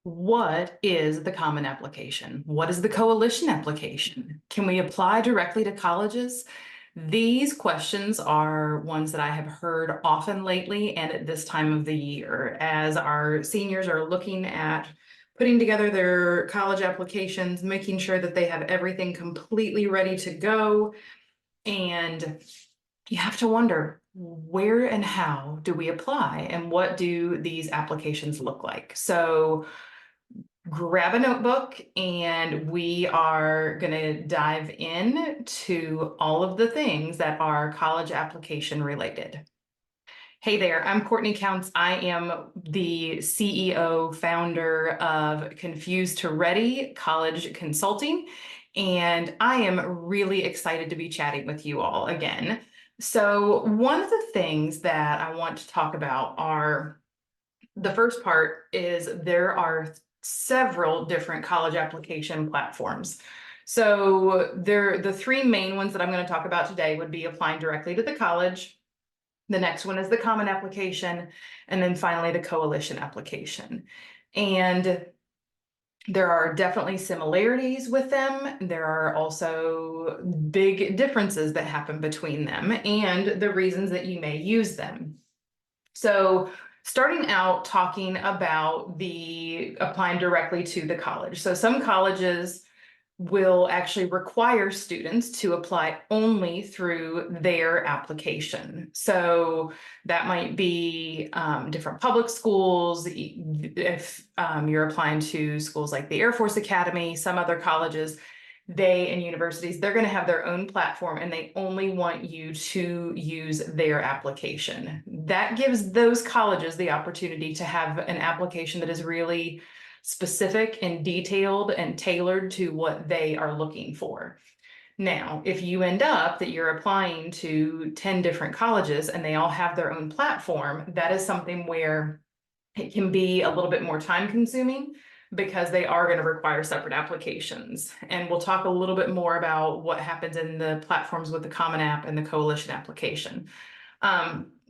What is the common application? What is the coalition application? Can we apply directly to colleges? These questions are ones that I have heard often lately and at this time of the year as our seniors are looking at putting together their college applications, making sure that they have everything completely ready to go. And you have to wonder, where and how do we apply and what do these applications look like? So grab a notebook and we are going to dive in to all of the things that are college application related. Hey there, I'm Courtney Kountz. I am the CEO, founder of Confused to Ready College Consulting, and I am really excited to be chatting with you all again. So one of the things that I want to talk about are the first part is there are several different college application platforms. So the three main ones that I'm going to talk about today would be applying directly to the college. The next one is the common application, and then finally the coalition application. And there are definitely similarities with them. There are also big differences that happen between them and the reasons that you may use them. So starting out talking about the applying directly to the college. So some colleges will actually require students to apply only through their application. So that might be different public schools. If you're applying to schools like the Air Force Academy, some other colleges, they and universities, they're going to have their own platform and they only want you to use their application. That gives those colleges the opportunity to have an application that is really specific and detailed and tailored to what they are looking for. Now, if you end up that you're applying to 10 different colleges and they all have their own platform, that is something where it can be a little bit more time consuming because they are going to require separate applications. And we'll talk a little bit more about what happens in the platforms with the Common App and the Coalition application.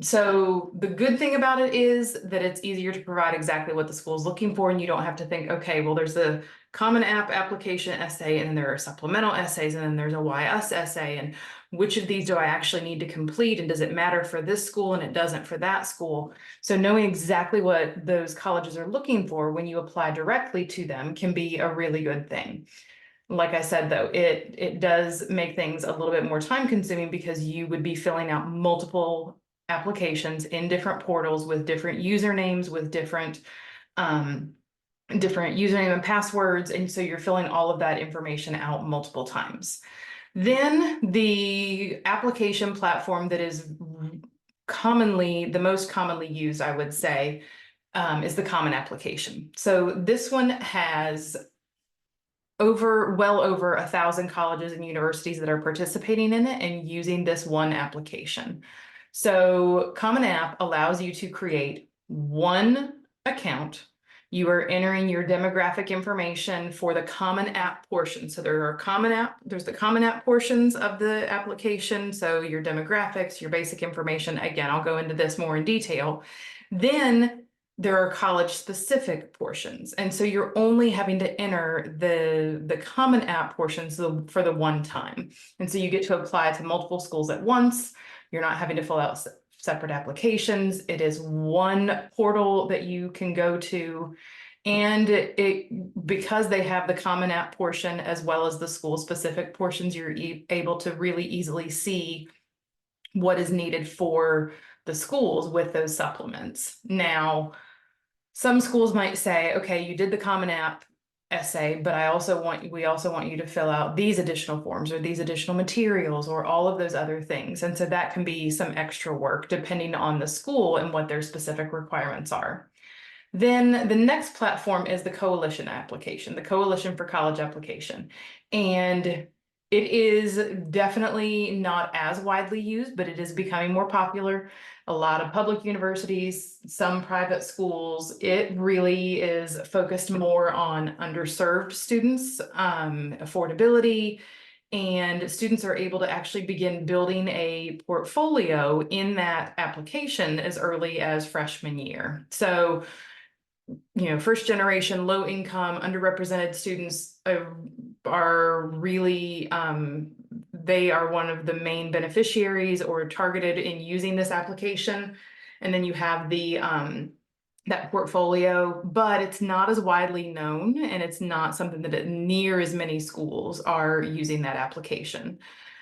So the good thing about it is that it's easier to provide exactly what the school is looking for, and you don't have to think, okay, well, there's a Common App application essay, and then there are supplemental essays, and then there's a YS essay, and which of these do I actually need to complete, and does it matter for this school and it doesn't for that school? So knowing exactly what those colleges are looking for when you apply directly to them can be a really good thing. Like I said, though, it does make things a little bit more time consuming because you would be filling out multiple applications in different portals with different usernames, with different username and passwords. And so you're filling all of that information out multiple times. Then the application platform that is the most commonly used, I would say, is the Common Application. So this one has well over 1,000 colleges and universities that are participating in it and using this one application. So Common App allows you to create one account. You are entering your demographic information for the Common App portion. So there's the Common App portions of the application. So your demographics, your basic information. Again, I'll go into this more in detail. Then there are college specific portions. And so you're only having to enter the Common App portions for the one time. And so you get to apply to multiple schools at once. You're not having to fill out separate applications. It is one portal that you can go to. And because they have the Common App portion as well as the school specific portions, you're able to really easily see what is needed for the schools with those supplements. Now, some schools might say, okay, you did the Common App essay, but we also want you to fill out these additional forms or these additional materials or all of those other things. And so that can be some extra work depending on the school and what their specific requirements are. Then the next platform is the Coalition application, the Coalition for College application. And it is definitely not as widely used, but it is becoming more popular. A lot of public universities, some private schools, it really is focused more on underserved students, affordability, and students are able to actually begin building a portfolio in that application as early as freshman year. So first generation, low income, underrepresented students are really, they are one of the main beneficiaries or targeted in using this application. And then you have that portfolio, but it's not as widely known, and it's not something that near as many schools are using that application.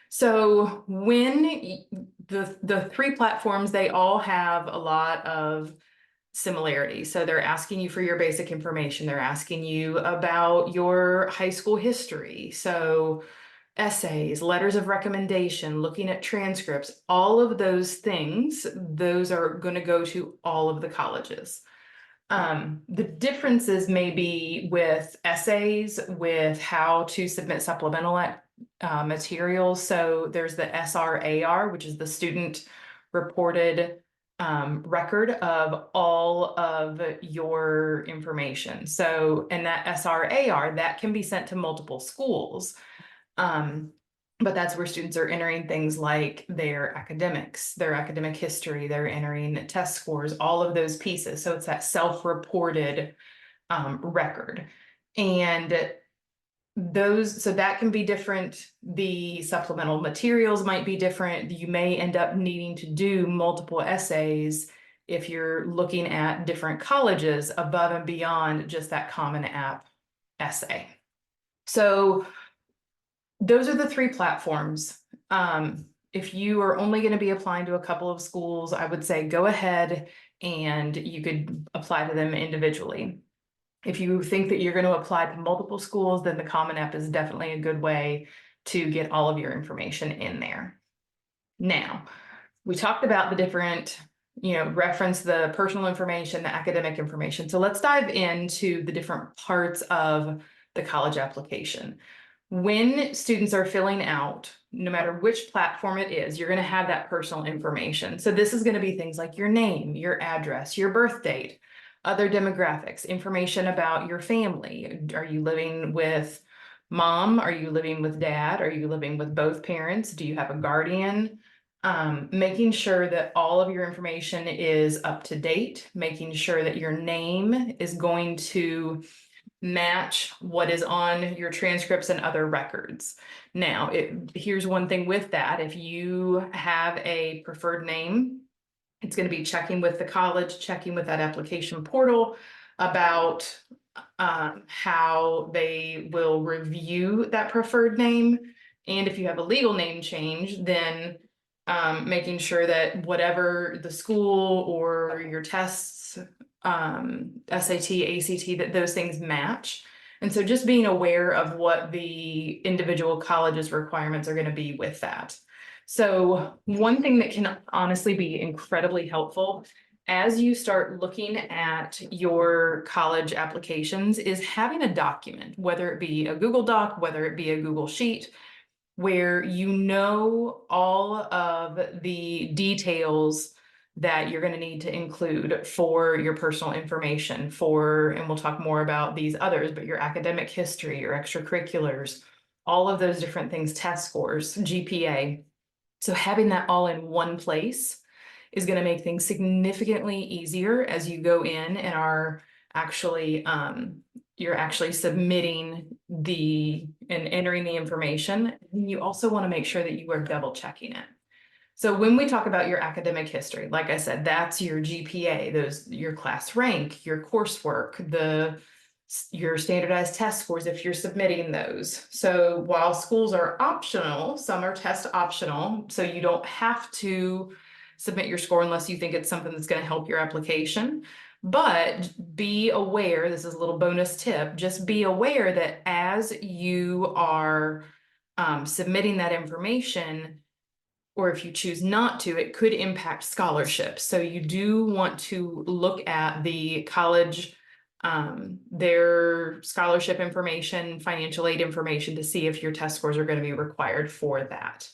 So when the three platforms, they all have a lot of similarities. So they're asking you for your basic information. They're asking you about your high school history. So essays, letters of recommendation, looking at transcripts, all of those things, those are going to go to all of the colleges. The differences may be with essays, with how to submit supplemental materials. So there's the SRAR, which is the student reported record of all of your information. So, and that SRAR, that can be sent to multiple schools. But that's where students are entering things like their academics, their academic history, they're entering test scores, all of those pieces. So it's that self-reported record. And so that can be different. The supplemental materials might be different. You may end up needing to do multiple essays if you're looking at different colleges above and beyond just that Common App essay. So those are the three platforms. If you are only going to be applying to a couple of schools, I would say go ahead and you could apply to them individually. If you think that you're going to apply to multiple schools, then the Common App is definitely a good way to get all of your information in there. Now, we talked about the different, reference the personal information, the academic information. So let's dive into the different parts of the college application. When students are filling out, no matter which platform it is, you're going to have that personal information. So this is going to be things like your name, your address, your birth date, other demographics, information about your family. Are you living with mom? Are you living with dad? Are you living with both parents? Do you have a guardian? Making sure that all of your information is up to date, making sure that your name is going to match what is on your transcripts and other records. Now, here's one thing with that. If you have a preferred name, it's going to be checking with the college, checking with that application portal about how they will review that preferred name. And if you have a legal name change, then making sure that whatever the school or your tests, SAT, ACT, that those things match. And so just being aware of what the individual college's requirements are going to be with that. So one thing that can honestly be incredibly helpful as you start looking at your college applications is having a document, whether it be a Google Doc, whether it be a Google Sheet, where you know all of the details that you're going to need to include for your personal information and we'll talk more about these others, but your academic history, your extracurriculars, all of those different things, test scores, GPA. So having that all in one place is going to make things significantly easier as you go in and are actually, you're actually submitting and entering the information. You also want to make sure that you are double checking it. So when we talk about your academic history, like I said, that's your GPA, your class rank, your coursework, your standardized test scores if you're submitting those. So while schools are optional, some are test optional, so you don't have to submit your score unless you think it's something that's going to help your application. But be aware, this is a little bonus tip, just be aware that as you are submitting that information, or if you choose not to, it could impact scholarships. So you do want to look at the college, their scholarship information, financial aid information to see if your test scores are going to be required for that.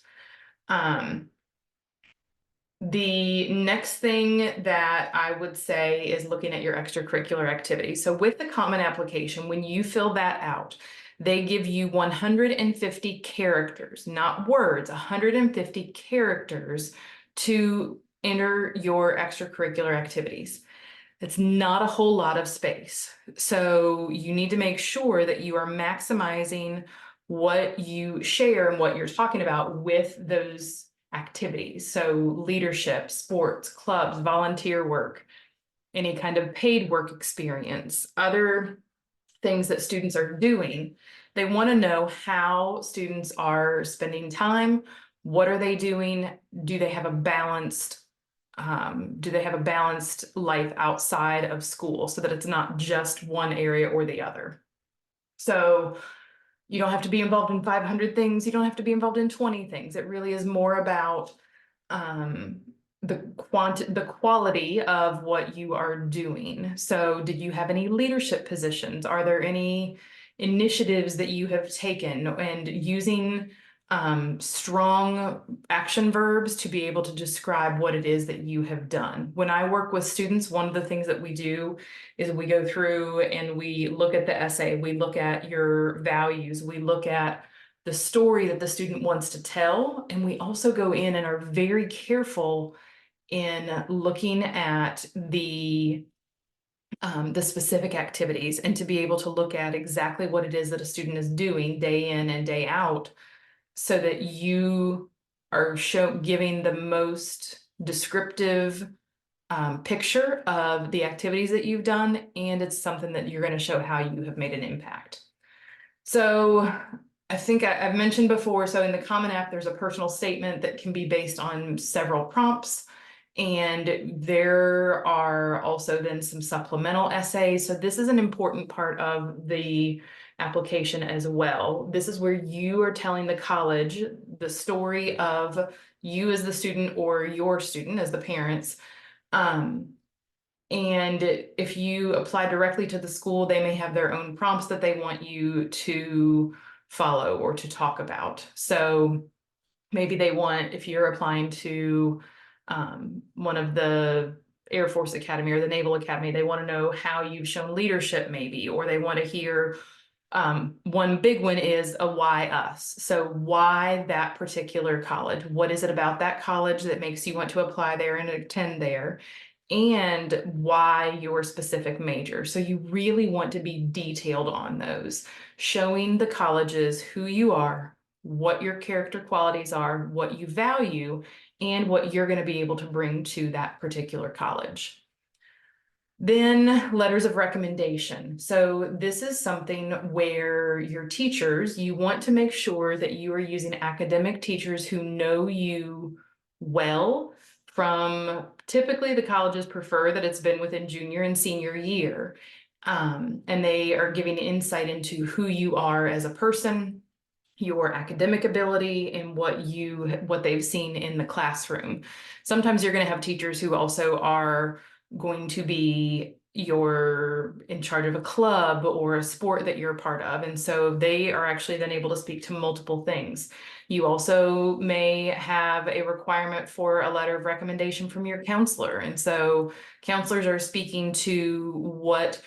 The next thing that I would say is looking at your extracurricular activities. So with the Common Application, when you fill that out, they give you 150 characters, not words, 150 characters to enter your extracurricular activities. It's not a whole lot of space. So you need to make sure that you are maximizing what you share and what you're talking about with those activities. So leadership, sports, clubs, volunteer work, any kind of paid work experience, other things that students are doing. They want to know how students are spending time. What are they doing? Do they have a balanced life outside of school so that it's not just one area or the other? So you don't have to be involved in 500 things. You don't have to be involved in 20 things. It really is more about um, the quality of what you are doing. So did you have any leadership positions? Are there any initiatives that you have taken, and using strong action verbs to be able to describe what it is that you have done? When I work with students, one of the things that we do is we go through and we look at the essay, we look at your values, we look at the story that the student wants to tell. And we also go in and are very careful in looking at the specific activities, and to be able to look at exactly what it is that a student is doing day in and day out, so that you are giving the most descriptive picture of the activities that you've done, and it's something that you're going to show how you have made an impact. So I think I've mentioned before, so in the Common App, there's a personal statement that can be based on several prompts. And there are also then some supplemental essays. So this is an important part of the application as well. This is where you are telling the college the story of you as the student or your student as the parents. And if you apply directly to the school, they may have their own prompts that they want you to follow or to talk about. So maybe they want, if you're applying to one of the Air Force Academy or the Naval Academy, they want to know how you've shown leadership maybe, or they want to hear, one big one is a why us. So why that particular college? What is it about that college that makes you want to apply there and attend there? And why your specific major. So you really want to be detailed on those, showing the colleges who you are, what your character qualities are, what you value, and what you're going to be able to bring to that particular college. Then letters of recommendation. So this is something where your teachers, you want to make sure that you are using academic teachers who know you well. From typically the colleges prefer that it's been within junior and senior year. And they are giving insight into who you are as a person, your academic ability, and what they've seen in the classroom. Sometimes you're going to have teachers who also are going to be you're in charge of a club or a sport that you're a part of. And so they are actually then able to speak to multiple things. You also may have a requirement for a letter of recommendation from your counselor. And so counselors are speaking to what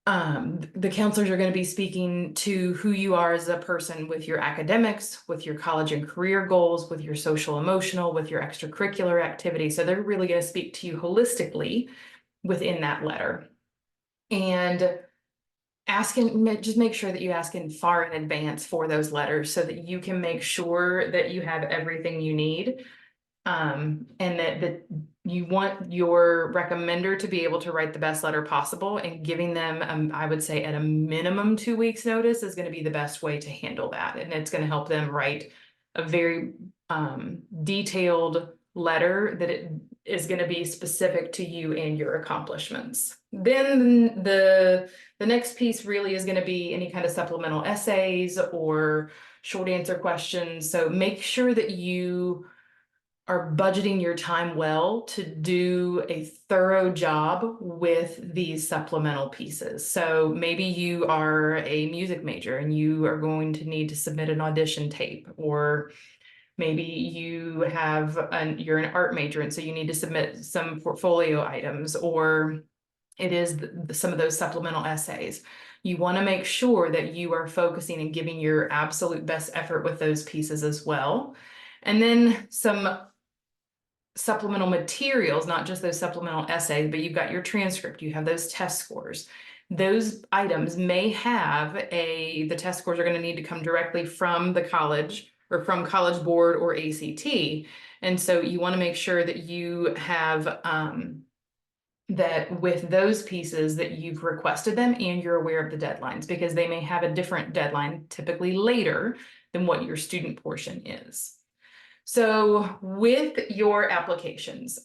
the counselors are going to be speaking to who you are as a person with your academics, with your college and career goals, with your social emotional, with your extracurricular activity. So they're really going to speak to you holistically within that letter. And just make sure that you ask in far in advance for those letters so that you can make sure that you have everything you need. And that you want your recommender to be able to write the best letter possible, and giving them, I would say at a minimum 2 weeks notice is going to be the best way to handle that. And it's going to help them write a very detailed letter that it is going to be specific to you and your accomplishments. Then the next piece really is going to be any kind of supplemental essays or short answer questions. So make sure that you are budgeting your time well to do a thorough job with these supplemental pieces. So maybe you are a music major and you are going to need to submit an audition tape, or maybe you're an art major and so you need to submit some portfolio items, or it is some of those supplemental essays. You want to make sure that you are focusing and giving your absolute best effort with those pieces as well. And then some supplemental materials, not just those supplemental essays, but you've got your transcript, you have those test scores. Those items may have the test scores are going to need to come directly from the college or from College Board or ACT. And so you want to make sure that you have that with those pieces that you've requested them and you're aware of the deadlines, because they may have a different deadline, typically later than what your student portion is. So with your applications,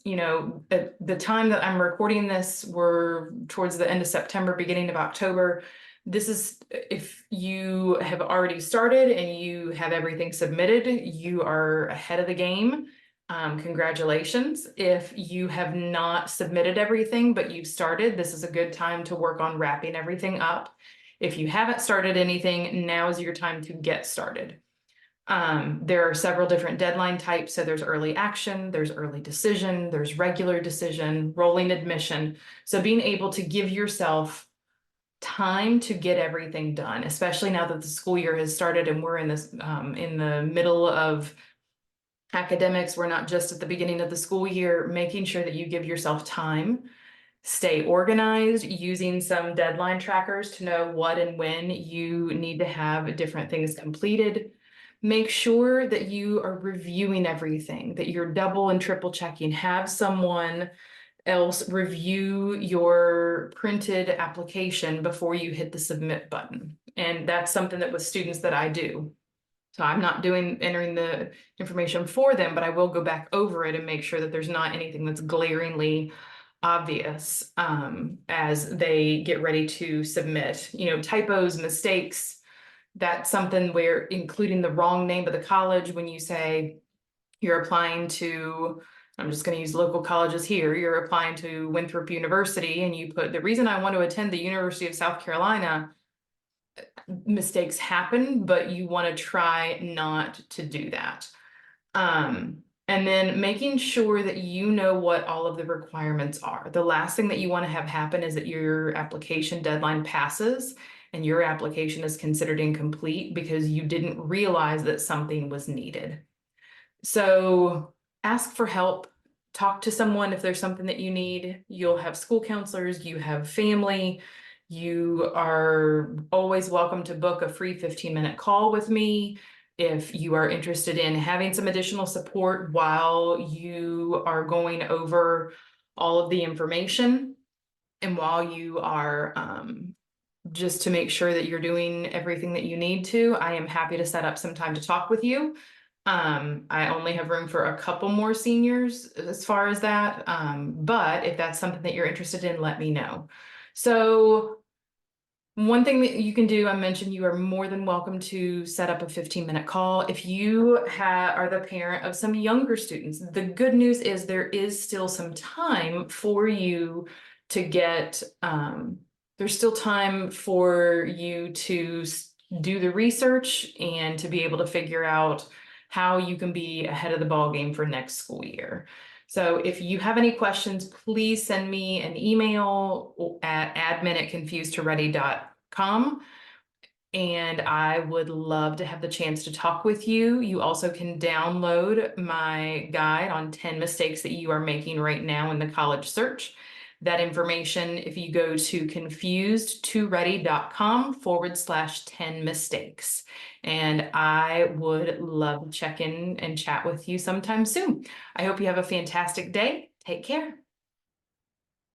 at the time that I'm recording this, we're towards the end of September, beginning of October. This is, if you have already started and you have everything submitted, you are ahead of the game. Congratulations. If you have not submitted everything, but you've started, this is a good time to work on wrapping everything up. If you haven't started anything, now is your time to get started. There are several different deadline types. So there's early action, there's early decision, there's regular decision, rolling admission. So being able to give yourself time to get everything done, especially now that the school year has started and we're in the middle of academics, we're not just at the beginning of the school year, making sure that you give yourself time, stay organized, using some deadline trackers to know what and when you need to have different things completed. Make sure that you are reviewing everything, that you're double and triple checking. Have someone else review your printed application before you hit the submit button. And that's something that with students that I do. So I'm not entering the information for them, but I will go back over it and make sure that there's not anything that's glaringly obvious as they get ready to submit. Typos, mistakes, that's something where including the wrong name of the college when you say you're applying to, I'm just going to use local colleges here, you're applying to Winthrop University and you put the reason I want to attend the University of South Carolina. Mistakes happen, but you want to try not to do that. And then making sure that you know what all of the requirements are. The last thing that you want to have happen is that your application deadline passes and your application is considered incomplete because you didn't realize that something was needed. So ask for help. Talk to someone if there's something that you need. You'll have school counselors, you have family. You are always welcome to book a free 15-minute call with me if you are interested in having some additional support while you are going over all of the information and while you are just to make sure that you're doing everything that you need to. I am happy to set up some time to talk with you. I only have room for a couple more seniors as far as that, but if that's something that you're interested in, let me know. So one thing that you can do, I mentioned you are more than welcome to set up a 15-minute call. If you are the parent of some younger students, the good news is there is still some time for you to get, there's still time for you to do the research and to be able to figure out how you can be ahead of the ball game for next school year. So if you have any questions, please send me an email at admin@confusedtoready.com. And I would love to have the chance to talk with you. You also can download my guide on 10 mistakes that you are making right now in the college search. That information, if you go to confusedtoready.com/10 mistakes. And I would love to check in and chat with you sometime soon. I hope you have a fantastic day. Take care.